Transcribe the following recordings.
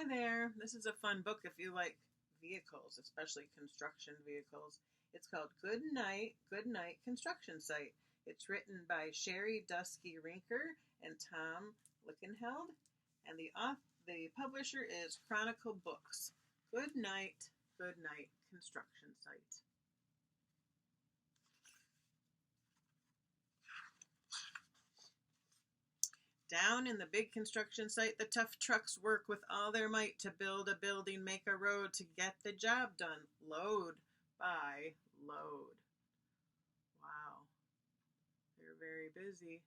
Hi there. This is a fun book if you like vehicles, especially construction vehicles. It's called Goodnight Construction Site. It's written by Sherry Dusky Rinker and Tom Lickenheld, and the publisher is Chronicle Books. Goodnight Construction Site. Down in the big construction site, the tough trucks work with all their might to build a building, make a road, to get the job done, load by load. Wow, they're very busy.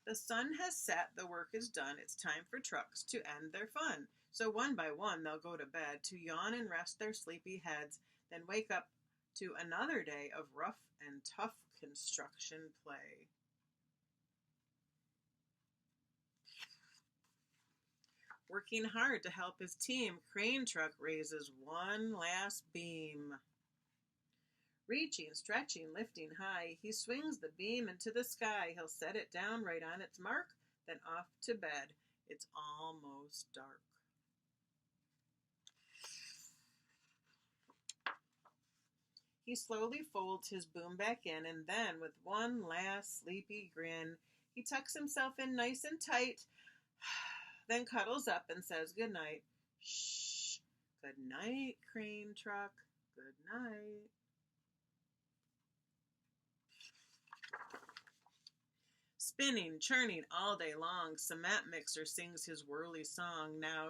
The sun has set, the work is done, it's time for trucks to end their fun. So one by one they'll go to bed, to yawn and rest their sleepy heads, then wake up to another day of rough and tough construction play. Working hard to help his team, crane truck raises one last beam. Reaching, stretching, lifting high, he swings the beam into the sky. He'll set it down right on its mark, then off to bed. It's almost dark. He slowly folds his boom back in, and then, with one last sleepy grin, he tucks himself in nice and tight, then cuddles up and says goodnight. Shh. Good night, crane truck. Good night. Spinning, churning all day long, cement mixer sings his whirly song. Now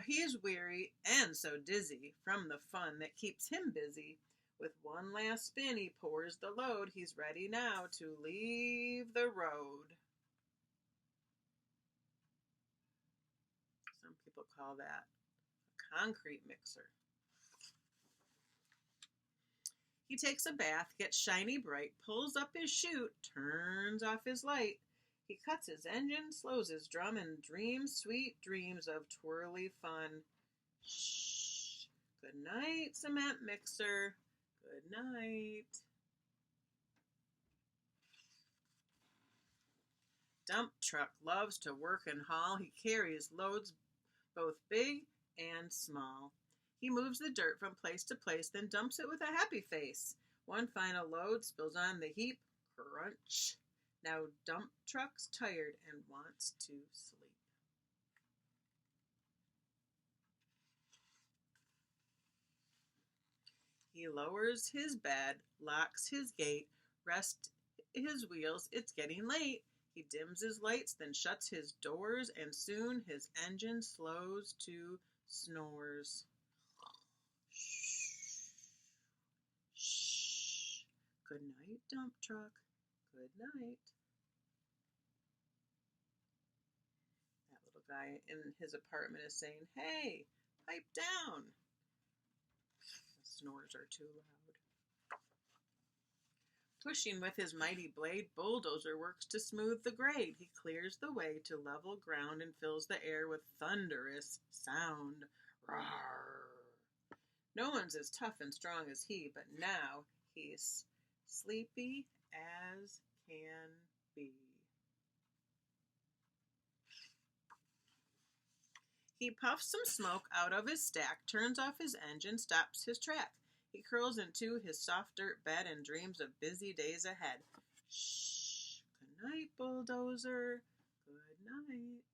he's weary and so dizzy from the fun that keeps him busy. With one last spin, he pours the load. He's ready now to leave the road. Some people call that a concrete mixer. He takes a bath, gets shiny bright, pulls up his chute, turns off his light. He cuts his engine, slows his drum, and dreams sweet dreams of twirly fun. Shh. Good night, cement mixer. Good night. Dump truck loves to work and haul. He carries loads both big and small. He moves the dirt from place to place, then dumps it with a happy face. One final load spills on the heap. Crunch. Now dump truck's tired and wants to sleep. He lowers his bed, locks his gate, rests his wheels. It's getting late. He dims his lights, then shuts his doors, and soon his engine slows to snores. Shh. Good night, dump truck. Good night. That little guy in his apartment is saying, "Hey, pipe down." The snores are too loud. Pushing with his mighty blade, bulldozer works to smooth the grade. He clears the way to level ground and fills the air with thunderous sound. Rawr. No one's as tough and strong as he, but now he's sleepy as can be. He puffs some smoke out of his stack, turns off his engine, stops his track. He curls into his soft dirt bed and dreams of busy days ahead. Shh. Good night, bulldozer. Good night.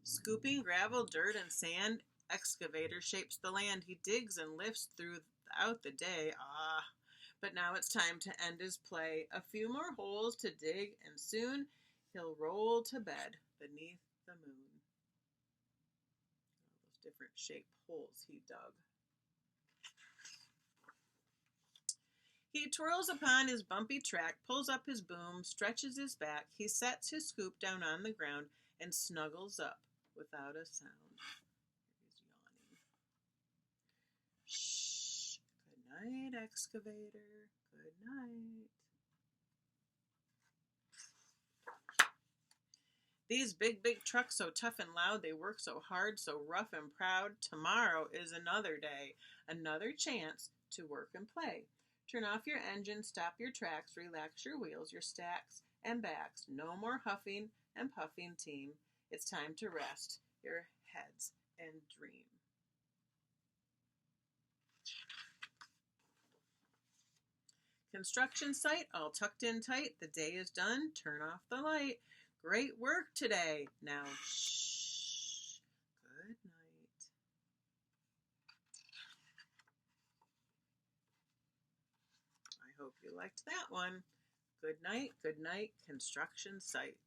Scooping gravel, dirt, and sand, excavator shapes the land. He digs and lifts throughout the day. But now it's time to end his play. A few more holes to dig, and soon he'll roll to bed beneath the moon. All those different shaped holes he dug. He twirls upon his bumpy track, pulls up his boom, stretches his back. He sets his scoop down on the ground and snuggles up without a sound. He's yawning. Shh. Good night, excavator. Good night. These big trucks, so tough and loud, they work so hard, so rough and proud. Tomorrow is another day, another chance to work and play. Turn off your engine, stop your tracks, relax your wheels, your stacks and backs. No more huffing and puffing, team. It's time to rest your heads and dream. Construction site all tucked in tight. The day is done. Turn off the light. Great work today. Now, shh. Good night. I hope you liked that one. Good night, construction site.